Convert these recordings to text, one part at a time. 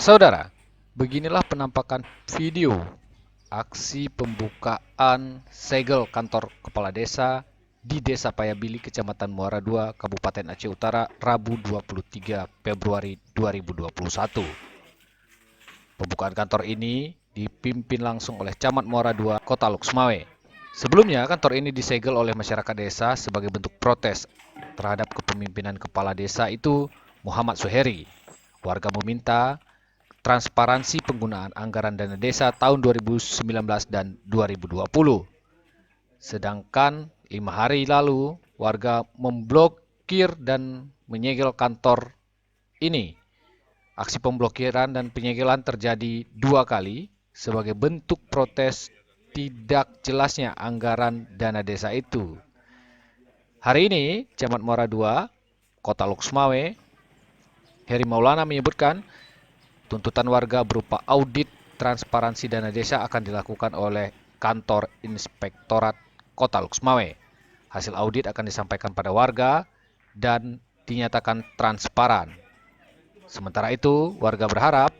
Saudara, beginilah penampakan video aksi pembukaan segel kantor kepala desa di Desa Payabili, Kecamatan Muara II, Kabupaten Aceh Utara, Rabu 23 Februari 2021. Pembukaan kantor ini dipimpin langsung oleh Camat Muara II, Kota Luxmawe. Sebelumnya, kantor ini disegel oleh masyarakat desa sebagai bentuk protes terhadap kepemimpinan kepala desa itu, Muhammad Suheri. Warga meminta transparansi penggunaan anggaran dana desa tahun 2019 dan 2020. Sedangkan 5 hari lalu, warga memblokir dan menyegel kantor ini. Aksi pemblokiran dan penyegelan terjadi 2 kali sebagai bentuk protes tidak jelasnya anggaran dana desa itu. Hari ini, Camat Muara II, Kota Luxmawe, Heri Maulana menyebutkan tuntutan warga berupa audit transparansi dana desa akan dilakukan oleh kantor Inspektorat Kota Luxmawe. Hasil audit akan disampaikan pada warga dan dinyatakan transparan. Sementara itu, warga berharap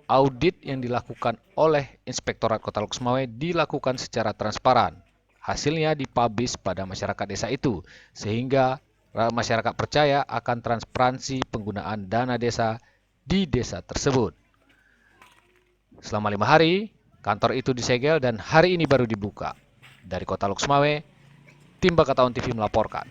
audit yang dilakukan oleh Inspektorat Kota Luxmawe dilakukan secara transparan. Hasilnya dipublish pada masyarakat desa itu, sehingga masyarakat percaya akan transparansi penggunaan dana desa di desa tersebut. Selama 5 hari, kantor itu disegel dan hari ini baru dibuka. Dari Kota Luxmawe, tim Bakatahun TV melaporkan.